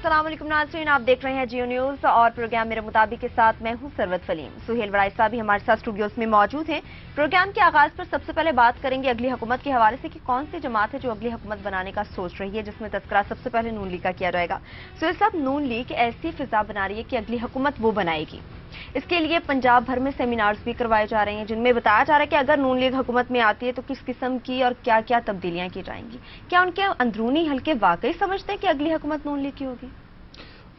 अस्सलाम वालेकुम नाज़रीन, आप देख रहे हैं जियो न्यूज और प्रोग्राम मेरे मुताबिक के साथ मैं हूं सरवत फलीम। सुहेल वराई साहब भी हमारे साथ स्टूडियोज में मौजूद हैं। प्रोग्राम के आगाज पर सबसे पहले बात करेंगे अगली हुकूमत के हवाले से कि कौन सी जमात है जो अगली हुकूमत बनाने का सोच रही है, जिसमें तस्करा सबसे पहले नून लीग का किया जाएगा। सुहेल साहब, नून लीग ऐसी फिजा बना रही है कि अगली हुकूमत वो बनाएगी। इसके लिए पंजाब भर में सेमिनार्स भी करवाए जा रहे हैं, जिनमें बताया जा रहा है कि अगर नून लीग हुकूमत में आती है तो किस किस्म की और क्या क्या तब्दीलियां की जाएंगी। क्या उनके अंदरूनी हल्के वाकई समझते हैं कि अगली हुकूमत नून लीग की होगी?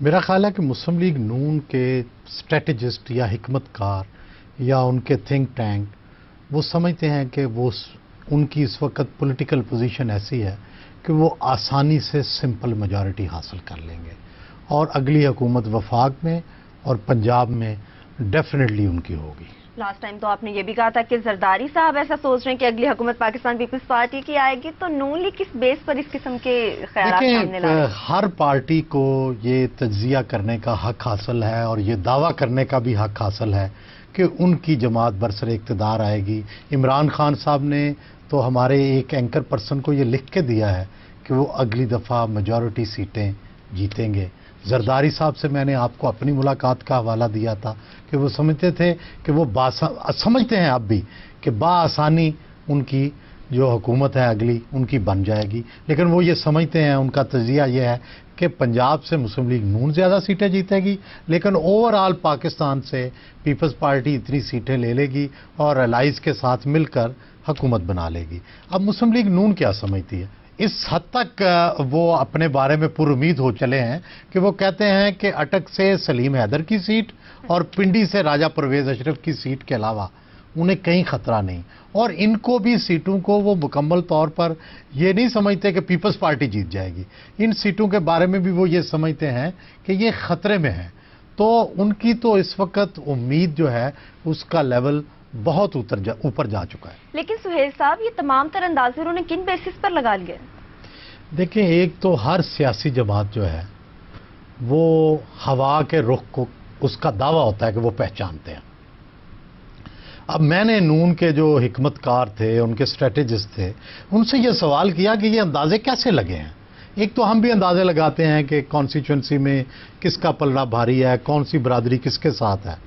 मेरा ख्याल है कि मुस्लिम लीग नून के स्ट्रेटजिस्ट या हिकमतकार या उनके थिंक टैंक वो समझते हैं कि वो उनकी इस वक्त पॉलिटिकल पोजीशन ऐसी है कि वो आसानी से सिंपल मेजॉरिटी हासिल कर लेंगे और अगली हुकूमत वफाक में और पंजाब में डेफिनेटली उनकी होगी। लास्ट टाइम तो आपने ये भी कहा था कि जरदारी साहब ऐसा सोच रहे हैं कि अगली हुकूमत पाकिस्तान पीपल्स पार्टी की आएगी, तो नून लीग किस बेस पर इस किस्म के ख्यालात सामने ला रही है? हर पार्टी को ये तज्जिया करने का हक हासिल है और ये दावा करने का भी हक हासिल है कि उनकी जमात बरसर इक़्तिदार आएगी। इमरान खान साहब ने तो हमारे एक एंकर पर्सन को ये लिख के दिया है कि वो अगली दफ़ा मेजॉरिटी सीटें जीतेंगे। जरदारी साहब से मैंने आपको अपनी मुलाकात का हवाला दिया था कि वो समझते थे कि वो समझते हैं अब भी कि बाआसानी उनकी जो हुकूमत है अगली उनकी बन जाएगी, लेकिन वो ये समझते हैं, उनका तजिया ये है कि पंजाब से मुस्लिम लीग नून ज़्यादा सीटें जीतेगी, लेकिन ओवरऑल पाकिस्तान से पीपल्स पार्टी इतनी सीटें ले लेगी और अलाइज के साथ मिलकर हुकूमत बना लेगी। अब मुस्लिम लीग नून क्या समझती है? इस हद तक वो अपने बारे में पुरुमीद हो चले हैं कि वो कहते हैं कि अटक से सलीम हैदर की सीट और पिंडी से राजा परवेज़ अशरफ की सीट के अलावा उन्हें कहीं खतरा नहीं, और इनको भी सीटों को वो मुकम्मल तौर पर ये नहीं समझते कि पीपल्स पार्टी जीत जाएगी। इन सीटों के बारे में भी वो ये समझते हैं कि ये खतरे में है। तो उनकी तो इस वक्त उम्मीद जो है उसका लेवल बहुत ऊपर जा चुका है। लेकिन सुहेल साहब, ये तमाम तर अंदाजे उन्होंने किन बेसिस पर लगा लिए? देखिए, एक तो हर सियासी जमात जो है वो हवा के रुख को उसका दावा होता है कि वो पहचानते हैं। अब मैंने नून के जो हिकमतकार थे, उनके स्ट्रेटेजिस्ट थे, उनसे ये सवाल किया कि ये अंदाजे कैसे लगे हैं। एक तो हम भी अंदाजे लगाते हैं कि कॉन्स्टिट्यूंसी में किसका पलड़ा भारी है, कौन सी बरादरी किसके साथ है।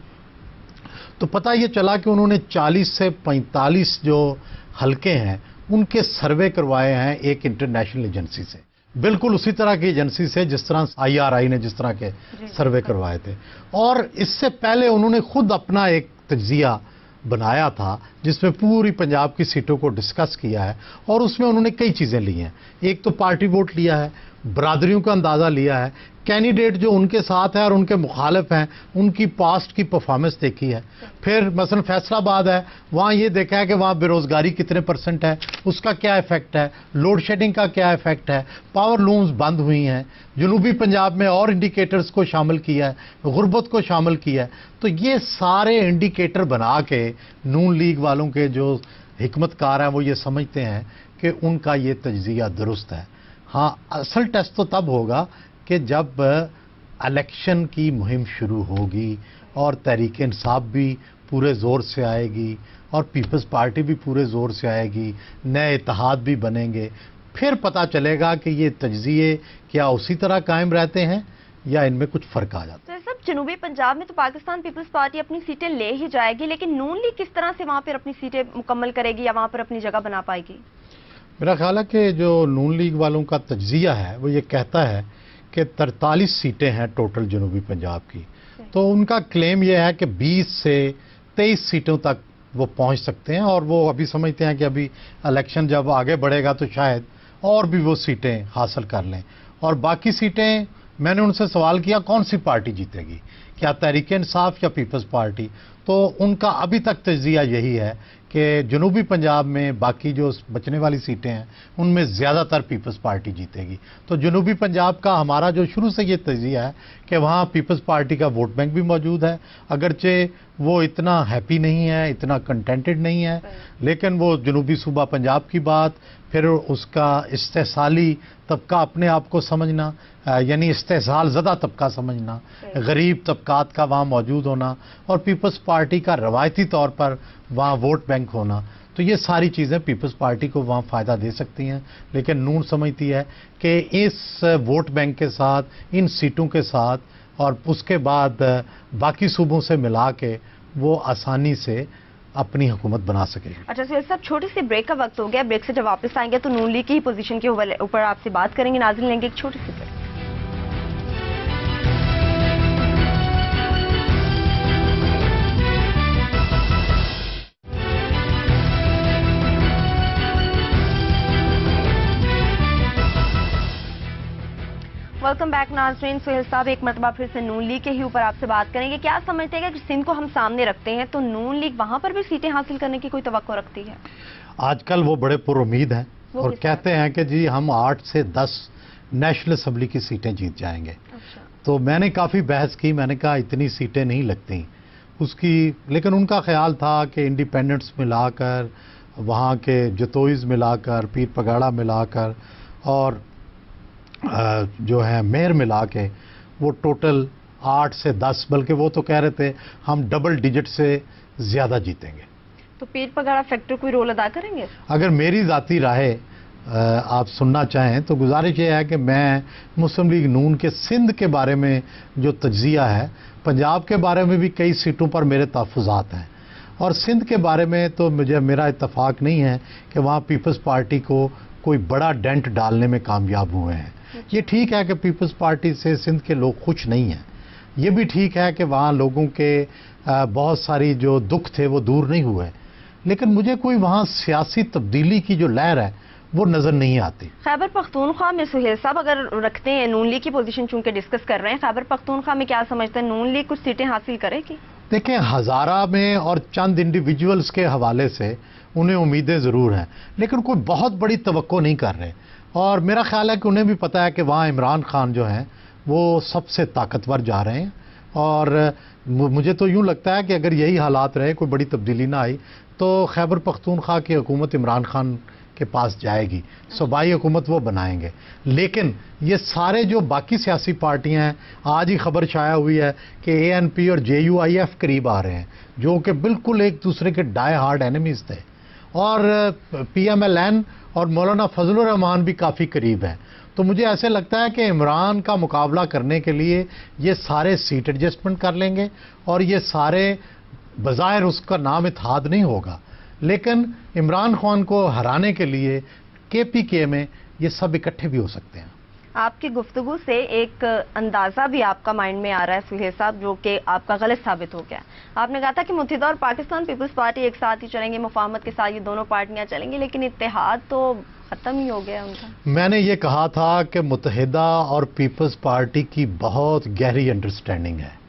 तो पता ये चला कि उन्होंने 40 से 45 जो हलके हैं उनके सर्वे करवाए हैं एक इंटरनेशनल एजेंसी से, बिल्कुल उसी तरह की एजेंसी से जिस तरह IRI ने जिस तरह के सर्वे करवाए थे। और इससे पहले उन्होंने खुद अपना एक तज्जिया बनाया था जिसमें पूरी पंजाब की सीटों को डिस्कस किया है और उसमें उन्होंने कई चीज़ें ली हैं। एक तो पार्टी वोट लिया है, बरादरियों का अंदाज़ा लिया है, कैंडिडेट जो उनके साथ है और उनके मुखालिफ हैं उनकी पास्ट की परफॉर्मेंस देखी है। फिर मसलन फैसलाबाद है, वहाँ ये देखा है कि वहाँ बेरोज़गारी कितने % है, उसका क्या इफ़ेक्ट है, लोड शेडिंग का क्या इफ़ेक्ट है, पावर लूम्स बंद हुई हैं, जनूबी पंजाब में और इंडिकेटर्स को शामिल किया है, गुर्बत को शामिल किया है। तो ये सारे इंडिकेटर बना के नून लीग वालों के जो हिकमतकार हैं वो ये समझते हैं कि उनका ये तज्जिया दुरुस्त है। हाँ, असल टेस्ट तो तब होगा कि जब इलेक्शन की मुहिम शुरू होगी और तहरीक इंसाफ भी पूरे ज़ोर से आएगी और पीपल्स पार्टी भी पूरे ज़ोर से आएगी, नए इत्तेहाद भी बनेंगे, फिर पता चलेगा कि ये तज्जिए क्या उसी तरह कायम रहते हैं या इनमें कुछ फ़र्क आ जाता है। तो सब जनूबी पंजाब में तो पाकिस्तान पीपल्स पार्टी अपनी सीटें ले ही जाएगी, लेकिन नून लीग किस तरह से वहाँ पर अपनी सीटें मुकम्मल करेगी या वहाँ पर अपनी जगह बना पाएगी? मेरा ख्याल है कि जो नून लीग वालों का तज्जिया है वो ये कहता है कि 43 सीटें हैं टोटल जनूबी पंजाब की, तो उनका क्लेम ये है कि 20 से 23 सीटों तक वो पहुंच सकते हैं और वो अभी समझते हैं कि अभी इलेक्शन जब आगे बढ़ेगा तो शायद और भी वो सीटें हासिल कर लें। और बाकी सीटें मैंने उनसे सवाल किया कौन सी पार्टी जीतेगी, क्या तहरीक इंसाफ या पीपल्स पार्टी, तो उनका अभी तक तज्जिया यही है कि जनूबी पंजाब में बाकी जो बचने वाली सीटें हैं उनमें ज़्यादातर पीपल्स पार्टी जीतेगी। तो जनूबी पंजाब का हमारा जो शुरू से ये तज्जिया है कि वहाँ पीपल्स पार्टी का वोट बैंक भी मौजूद है, अगरचे वो इतना हैप्पी नहीं है, इतना कंटेंटेड नहीं है, लेकिन वो जनूबी सूबा पंजाब की बात, फिर उसका इस्तेसाली तबका अपने आप को समझना, यानी इस्तेसाल ज़दा तबका समझना, गरीब तबकात का वहाँ मौजूद होना और पीपल्स पार्टी का रवायती तौर पर वहाँ वोट बैंक होना, तो ये सारी चीज़ें पीपल्स पार्टी को वहाँ फ़ायदा दे सकती हैं, लेकिन नून समझती है कि इस वोट बैंक के साथ, इन सीटों के साथ और उसके बाद बाकी सूबों से मिला के वो आसानी से अपनी हुकूमत बना सकेगी। अच्छा सुहेल साहब, छोटी सी ब्रेक का वक्त हो गया। ब्रेक से जब वापस आएंगे तो नून लीग की ही पोजीशन के ऊपर आपसे बात करेंगे। नाज़रीन, लेंगे एक छोटी सी ब्रेक। वेलकम बैक नाज़रीन। सुहेल साहब, एक मरतबा फिर से नून लीग के ही ऊपर आपसे बात करेंगे। क्या समझते हैं कि सिंध को हम सामने रखते हैं तो नून लीग वहां पर भी सीटें हासिल करने की कोई तवक्को रखती है? आजकल वो बड़े पुरुमीद हैं और कहते हैं कि जी हम 8 से 10 नेशनल असम्बली की सीटें जीत जाएंगे। अच्छा। तो मैंने काफ़ी बहस की, मैंने कहा इतनी सीटें नहीं लगती उसकी, लेकिन उनका ख्याल था कि इंडिपेंडेंट्स मिलाकर, वहाँ के जतोईज मिलाकर, पीर पगाड़ा मिलाकर और जो है मेयर मिला के वो टोटल 8 से 10, बल्कि वो तो कह रहे थे हम डबल डिजिट से ज़्यादा जीतेंगे। तो पीर पगाड़ा फैक्टर कोई रोल अदा करेंगे? अगर मेरी ज़ाती राय आप सुनना चाहें तो गुजारिश ये है कि मैं मुस्लिम लीग नून के सिंध के बारे में जो तज्ज़िया है, पंजाब के बारे में भी कई सीटों पर मेरे तहफ़्फ़ुज़ात हैं और सिंध के बारे में तो मेरा इत्तफाक नहीं है कि वहाँ पीपल्स पार्टी को कोई बड़ा डेंट डालने में कामयाब हुए हैं। ये ठीक है कि पीपल्स पार्टी से सिंध के लोग खुश नहीं हैं, ये भी ठीक है कि वहाँ लोगों के बहुत सारी जो दुख थे वो दूर नहीं हुए, लेकिन मुझे कोई वहाँ सियासी तब्दीली की जो लहर है वो नज़र नहीं आती। खैबर पख्तूनख्वा में सुहेल साहब अगर रखते हैं, नून लीग की पोजीशन चूंकि डिस्कस कर रहे हैं, खैबर पख्तूनख्वा में क्या समझते हैं, नून लीग कुछ सीटें हासिल करेगी? देखें, हज़ारा में और चंद इंडिविजुअल्स के हवाले से उन्हें उम्मीदें ज़रूर हैं, लेकिन कोई बहुत बड़ी तवक्को नहीं कर रहे और मेरा ख्याल है कि उन्हें भी पता है कि वहाँ इमरान खान जो हैं वो सबसे ताकतवर जा रहे हैं और मुझे तो यूँ लगता है कि अगर यही हालात रहे, कोई बड़ी तब्दीली ना आई तो खैबर पख्तूनख्वा की हुकूमत इमरान खान के पास जाएगी, सूबाई हुकूमत वो बनाएंगे। लेकिन ये सारे जो बाकी सियासी पार्टियां हैं, आज ही खबर शाया हुई है कि ANP और JUIF करीब आ रहे हैं, जो कि बिल्कुल एक दूसरे के डाई हार्ड एनिमीज थे और PMLN और मौलाना फजलुर रहमान भी काफ़ी करीब हैं। तो मुझे ऐसे लगता है कि इमरान का मुकाबला करने के लिए ये सारे सीट एडजस्टमेंट कर लेंगे और ये सारे बज़ाहिर उसका नाम इत्तेहाद नहीं होगा, लेकिन इमरान खान को हराने के लिए KPK में ये सब इकट्ठे भी हो सकते हैं। आपकी गुफ्तगू से एक अंदाज़ा भी आपका माइंड में आ रहा है सुहेल साहब, जो कि आपका गलत साबित हो गया। आपने कहा था कि मुत्तहिदा और पाकिस्तान पीपल्स पार्टी एक साथ ही चलेंगे, मुफाहमत के साथ ये दोनों पार्टियां चलेंगी, लेकिन इत्तेहाद तो ख़त्म ही हो गया उनका। मैंने ये कहा था कि मुत्तहिदा और पीपल्स पार्टी की बहुत गहरी अंडरस्टैंडिंग है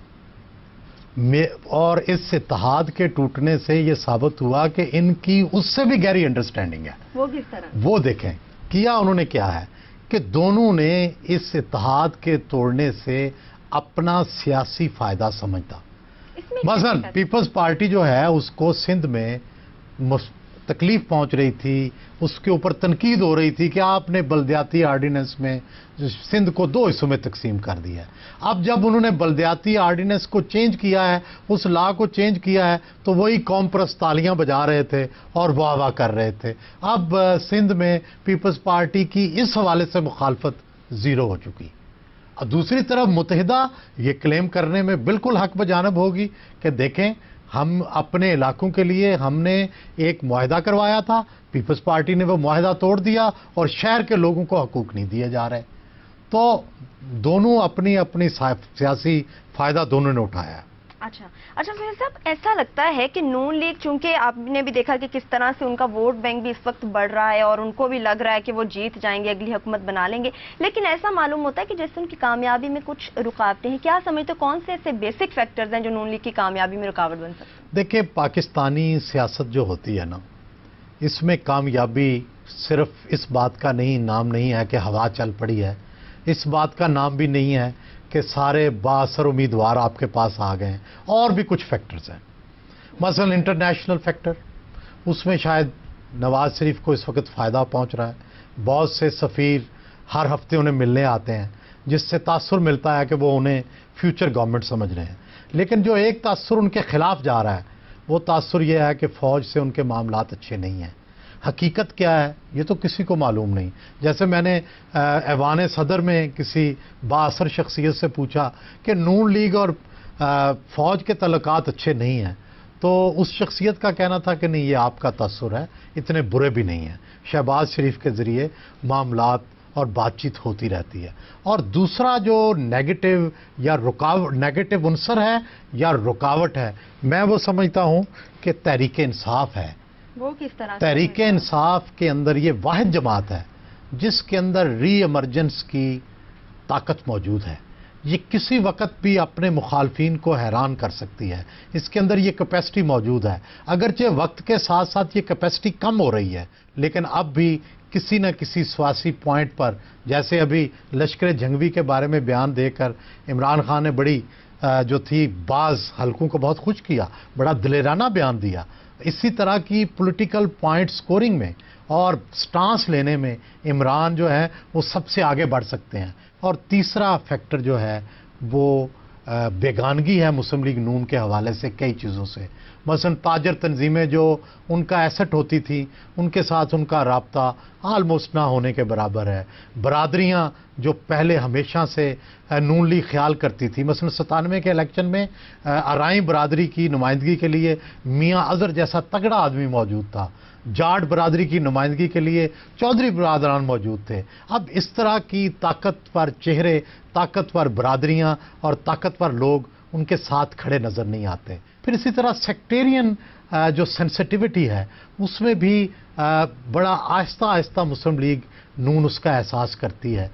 और इस इत्तेहाद के टूटने से ये साबित हुआ कि इनकी उससे भी गहरी अंडरस्टैंडिंग है। वो किस तरह? वो देखें किया उन्होंने क्या है कि दोनों ने इस इत्तेहाद के तोड़ने से अपना सियासी फायदा समझता। मसलन पीपल्स पार्टी जो है उसको सिंध में तकलीफ पहुंच रही थी, उसके ऊपर तनकीद हो रही थी कि आपने बलदियाती आर्डिनेंस में सिंध को 2 हिस्सों में तकसीम कर दिया है। अब जब उन्होंने बलदियाती आर्डिनेंस को चेंज किया है, उस लॉ को चेंज किया है, तो वही कौम परस्त तालियां बजा रहे थे और वाह वाह कर रहे थे। अब सिंध में पीपल्स पार्टी की इस हवाले से मुखालफत ज़ीरो हो चुकी। अब दूसरी तरफ मुत्तहिदा ये क्लेम करने में बिल्कुल हक बजानब होगी कि देखें, हम अपने इलाकों के लिए हमने एक मुआहदा करवाया था, पीपल्स पार्टी ने वो मुआहदा तोड़ दिया और शहर के लोगों को हकूक नहीं दिए जा रहे। तो दोनों अपनी अपनी सियासी फ़ायदा दोनों ने उठाया है। अच्छा सुहेल साहब, ऐसा लगता है कि नून लीग, चूंकि आपने भी देखा कि किस तरह से उनका वोट बैंक भी इस वक्त बढ़ रहा है और उनको भी लग रहा है कि वो जीत जाएंगे, अगली हुकूमत बना लेंगे, लेकिन ऐसा मालूम होता है कि जैसे उनकी कामयाबी में कुछ रुकावटें हैं। क्या समझते हो कौन से ऐसे बेसिक फैक्टर्स हैं जो नून लीग की कामयाबी में रुकावट बन सकते हैं? देखिए, पाकिस्तानी सियासत जो होती है ना, इसमें कामयाबी सिर्फ इस बात का नाम नहीं है कि हवा चल पड़ी है, इस बात का नाम भी नहीं है कि सारे बाअसर उम्मीदवार आपके पास आ गए हैं, और भी कुछ फैक्टर्स हैं। मसलन इंटरनेशनल फैक्टर, उसमें शायद नवाज शरीफ को इस वक्त फ़ायदा पहुंच रहा है। बहुत से सफ़ीर हर हफ्ते उन्हें मिलने आते हैं, जिससे तासुर मिलता है कि वो उन्हें फ्यूचर गवर्नमेंट समझ रहे हैं। लेकिन जो एक तासुर उनके ख़िलाफ़ जा रहा है वो तासुर ये है कि फ़ौज से उनके मामलात अच्छे नहीं हैं। हकीकत क्या है ये तो किसी को मालूम नहीं। जैसे मैंने ऐवान सदर में किसी बाअसर शख्सियत से पूछा कि नून लीग और फ़ौज के तल्लुकात अच्छे नहीं हैं, तो उस शख्सियत का कहना था कि नहीं, ये आपका तासुर है, इतने बुरे भी नहीं हैं। शहबाज शरीफ के ज़रिए मामलात और बातचीत होती रहती है। और दूसरा जो नेगेटिव या नेगेटिव उनसर है या रुकावट है, मैं वो समझता हूँ कि तहरीक इंसाफ है। वो किस तरह? तहरीक इंसाफ के अंदर ये वाहिद जमात है जिसके अंदर री एमरजेंस की ताकत मौजूद है। ये किसी वक्त भी अपने मुखालफिन को हैरान कर सकती है। इसके अंदर ये कैपेसिटी मौजूद है। अगरचे वक्त के साथ साथ ये कैपेसिटी कम हो रही है, लेकिन अब भी किसी न किसी स्वासी पॉइंट पर, जैसे अभी लश्कर जंगवी के बारे में बयान देकर इमरान खान ने बड़ी जो थी बाज़ हलकों को बहुत खुश किया, बड़ा दिलेराना बयान दिया। इसी तरह की पॉलिटिकल पॉइंट स्कोरिंग में और स्टांस लेने में इमरान जो है वो सबसे आगे बढ़ सकते हैं। और तीसरा फैक्टर जो है वो बेगानगी है मुस्लिम लीग नून के हवाले से कई चीज़ों से। मसलन ताजर तंजीमें जो उनका एसेट होती थी, उनके साथ उनका राब्ता आलमोस्ट ना होने के बराबर है। बरादरियाँ जो पहले हमेशा से नून लीग ख्याल करती थी, मसलन 97 के इलेक्शन में अराई बरादरी की नुमाइंदगी के लिए मियाँ अजहर जैसा तगड़ा आदमी मौजूद था, जाट बरादरी की नुमाइंदगी के लिए चौधरी बरादरान मौजूद थे। अब इस तरह की ताकतवर चेहरे, ताकतवर बरादरियाँ और ताकतवर लोग उनके साथ खड़े नज़र नहीं आते। फिर इसी तरह सेक्टेरियन जो सेंसिटिविटी है उसमें भी बड़ा आहिस्ता आहिस्ता मुस्लिम लीग नून उसका एहसास करती है।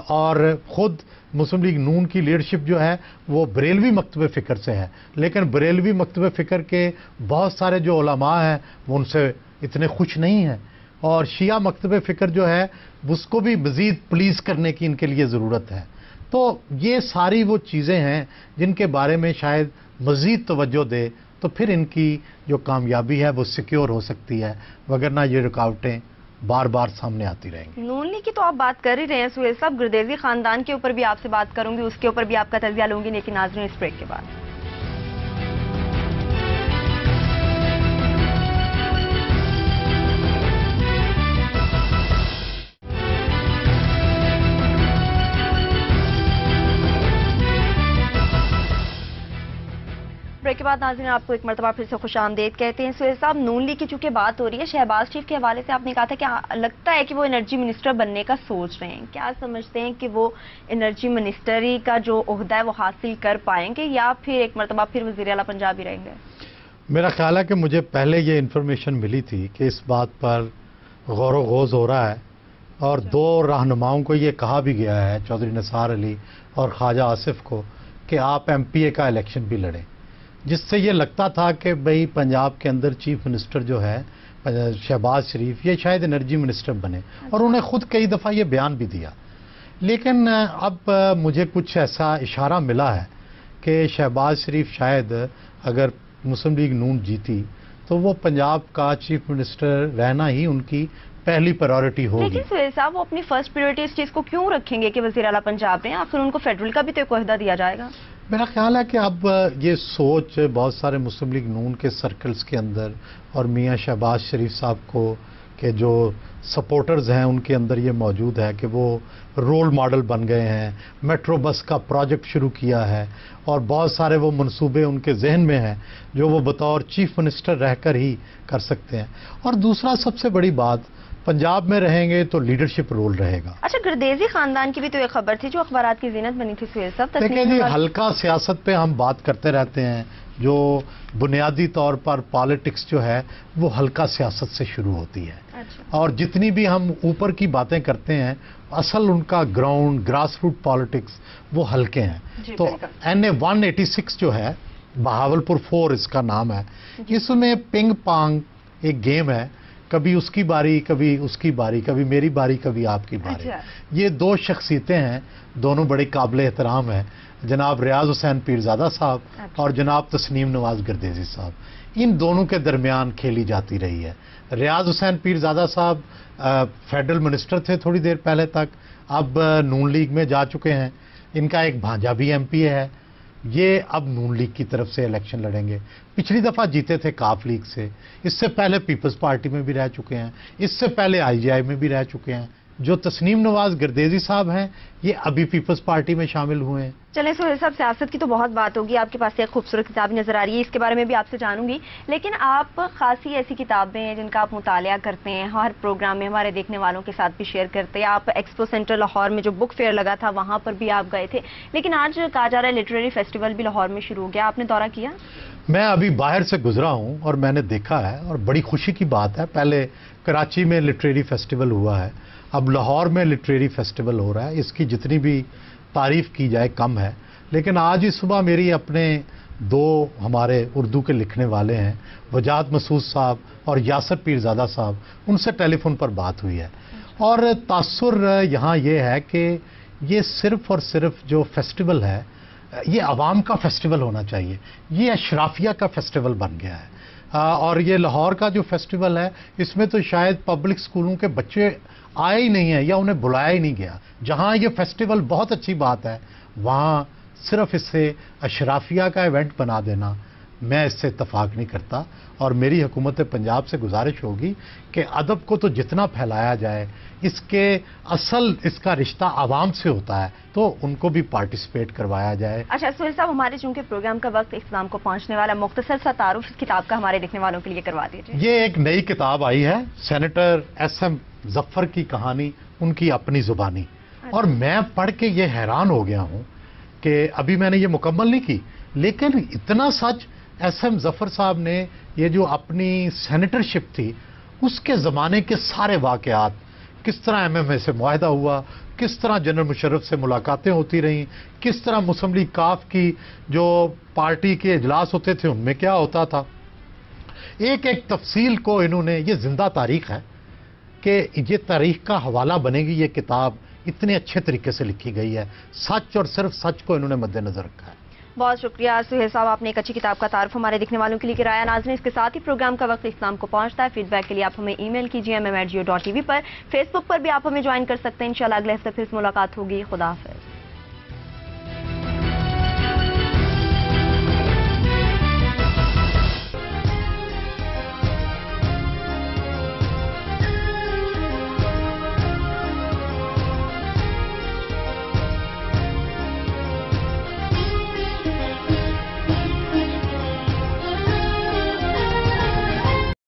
और ख़ुद मुस्लिम लीग नून की लीडरशिप जो है वो बरेलवी मकतब फ़िक्र से है, लेकिन बरेलवी मकतब फ़िक्र के बहुत सारे जो उलमा हैं वो उनसे इतने खुश नहीं हैं। और शिया मकतब फ़िक्र जो है उसको भी मज़ीद प्लीज़ करने की इनके लिए ज़रूरत है। तो ये सारी वो चीज़ें हैं जिनके बारे में शायद मज़ीद तवज्जो दे तो फिर इनकी जो कामयाबी है वो सिक्योर हो सकती है, वगरना ये रुकावटें बार बार सामने आती रहेंगी। नून लीग की तो आप बात कर ही रहे हैं सुहेल साहब, गुरदेजी खानदान के ऊपर भी आपसे बात करूंगी, उसके ऊपर भी आपका तजिया लूंगी, लेकिन नाज़रीन इस ब्रेक के बाद। ब्रेक के बाद नाज़रीन आपको एक मरतबा फिर से खुशामदीद कहते हैं। सुहेल साहब, नून लीग की चूंकि बात हो रही है, शहबाज शरीफ के हवाले से आपने कहा था कि लगता है कि वो एनर्जी मिनिस्टर बनने का सोच रहे हैं। क्या समझते हैं कि वो एनर्जी मिनिस्टरी का जो ओहदा है वो हासिल कर पाएंगे या फिर एक मरतबा फिर वज़ीर आला पंजाब ही रहेंगे? मेरा ख्याल है कि मुझे पहले ये इन्फॉर्मेशन मिली थी कि इस बात पर गौर व गौज़ हो रहा है और दो रहनुमाओं को ये कहा भी गया है, चौधरी निसार अली और ख्वाजा आसिफ को, कि आप MPA का इलेक्शन भी लड़ें, जिससे ये लगता था कि भाई पंजाब के अंदर चीफ मिनिस्टर जो है शहबाज शरीफ ये शायद एनर्जी मिनिस्टर बने। और उन्हें खुद कई दफ़ा ये बयान भी दिया। लेकिन अब मुझे कुछ ऐसा इशारा मिला है कि शहबाज शरीफ शायद अगर मुस्लिम लीग नून जीती तो वो पंजाब का चीफ मिनिस्टर रहना ही उनकी पहली प्रायोरिटी होगी। लेकिन सुहेल साहब, वो अपनी फर्स्ट प्रायोरिटी इस चीज़ को क्यों रखेंगे कि वज़ीर आला पंजाब रहें? आखिर उनको फेडरल का भी तो एक ओहदा दिया जाएगा। मेरा ख्याल है कि अब ये सोच बहुत सारे मुस्लिम लीग नून के सर्कल्स के अंदर और मियाँ शहबाज शरीफ साहब को के जो सपोर्टर्स हैं उनके अंदर ये मौजूद है कि वो रोल मॉडल बन गए हैं, मेट्रो बस का प्रोजेक्ट शुरू किया है और बहुत सारे वो मंसूबे उनके जहन में हैं जो वो बतौर चीफ मिनिस्टर रहकर ही कर सकते हैं। और दूसरा सबसे बड़ी बात, पंजाब में रहेंगे तो लीडरशिप रोल रहेगा। अच्छा, गुरदेजी खानदान की भी तो एक खबर थी जो अखबारात की जीनत बनी थी सुहेल साहब। देखिए जी, हल्का सियासत पे हम बात करते रहते हैं, जो बुनियादी तौर पर पॉलिटिक्स जो है वो हल्का सियासत से शुरू होती है। अच्छा। और जितनी भी हम ऊपर की बातें करते हैं असल उनका ग्राउंड ग्रास रूट पॉलिटिक्स वो हल्के हैं। तो NA 186 जो है, बहावलपुर 4 इसका नाम है, इसमें पिंग पांग एक गेम है, कभी उसकी बारी कभी उसकी बारी, कभी मेरी बारी कभी आपकी बारी। अच्छा। ये दो शख्सियतें हैं, दोनों बड़े काबिल एहतराम हैं, जनाब रियाज हुसैन पीरजादा साहब और जनाब तस्नीम नवाज गर्देजी साहब। इन दोनों के दरमियान खेली जाती रही है। रियाज हुसैन पीरजादा साहब फेडरल मिनिस्टर थे थोड़ी देर पहले तक, अब नून लीग में जा चुके हैं। इनका एक भांजा भी MPA है। ये अब नून लीग की तरफ से इलेक्शन लड़ेंगे। पिछली दफा जीते थे काफ लीग से, इससे पहले पीपल्स पार्टी में भी रह चुके हैं, इससे पहले आईजीआई में भी रह चुके हैं। जो तस्नीम नवाज गिरदेजी साहब हैं, ये अभी पीपल्स पार्टी में शामिल हुए हैं। चलें सुहेल साहब, सियासत की तो बहुत बात होगी, आपके पास एक खूबसूरत किताब नजर आ रही है, इसके बारे में भी आपसे जानूंगी। लेकिन आप खासी ऐसी किताबें हैं जिनका आप मुतालिया करते हैं, हर प्रोग्राम में हमारे देखने वालों के साथ भी शेयर करते हैं। आप एक्सपो सेंटर लाहौर में जो बुक फेयर लगा था वहां पर भी आप गए थे, लेकिन आज कहा जा रहा है लिटरेरी फेस्टिवल भी लाहौर में शुरू हो गया, आपने दौरा किया? मैं अभी बाहर से गुजरा हूं और मैंने देखा है, और बड़ी खुशी की बात है। पहले कराची में लिटरेरी फेस्टिवल हुआ है, अब लाहौर में लिटरेरी फेस्टिवल हो रहा है। इसकी जितनी भी तारीफ की जाए कम है। लेकिन आज ही सुबह मेरी अपने दो हमारे उर्दू के लिखने वाले हैं, वजाद मसूद साहब और यासर पीरजादा साहब, उनसे टेलीफोन पर बात हुई है। और तासुर यहाँ ये है कि ये सिर्फ और सिर्फ जो फेस्टिवल है, ये आवाम का फेस्टिवल होना चाहिए, ये अशराफिया का फेस्टिवल बन गया है। और ये लाहौर का जो फेस्टिवल है, इसमें तो शायद पब्लिक स्कूलों के बच्चे आए ही नहीं है या उन्हें बुलाया ही नहीं गया। जहाँ ये फेस्टिवल बहुत अच्छी बात है, वहाँ सिर्फ इससे अशराफिया का इवेंट बना देना, मैं इससे इत्तफाक नहीं करता। और मेरी हुकूमत पंजाब से गुजारिश होगी कि अदब को तो जितना फैलाया जाए, इसका रिश्ता आवाम से होता है, तो उनको भी पार्टिसिपेट करवाया जाए। अच्छा सुहेल साहब, हमारे चूंकि प्रोग्राम का वक्त इख्तिताम को पहुंचने वाला, मुख्तसर सा तारुफ इस किताब का हमारे देखने वालों के लिए करवा दीजिए। ये एक नई किताब आई है, सेनेटर SM जफर की कहानी, उनकी अपनी जुबानी। और मैं पढ़ के ये हैरान हो गया हूँ कि अभी मैंने ये मुकम्मल नहीं की, लेकिन इतना सच SM जफर साहब ने ये जो अपनी सेनेटरशिप थी, उसके ज़माने के सारे वाक़यात, किस तरह MMA से मुआहदा हुआ, किस तरह जनरल मुशर्रफ से मुलाकातें होती रहीं, किस तरह मुस्लिम लीग काफ की जो पार्टी के इजलास होते थे उनमें क्या होता था, एक एक तफसील को इन्होंने, ये जिंदा तारीख है कि ये तारीख का हवाला बनेगी। ये किताब इतने अच्छे तरीके से लिखी गई है, सच और सिर्फ सच को इन्होंने मद्देनजर रखा है। बहुत शुक्रिया सुहेल साहब, आपने एक अच्छी किताब का तारुफ हमारे देखने वालों के लिए कराया। नाज़रीन, इसके साथ ही प्रोग्राम का वक्त इख्तिताम को पहुंचता है। फीडबैक के लिए आप हमें ईमेल कीजिए mm@geo.tv पर, फेसबुक पर भी आप हमें ज्वाइन कर सकते हैं। इंशाल्लाह अगले हफ्ते फिर मुलाकात होगी। खुदा हाफिज़।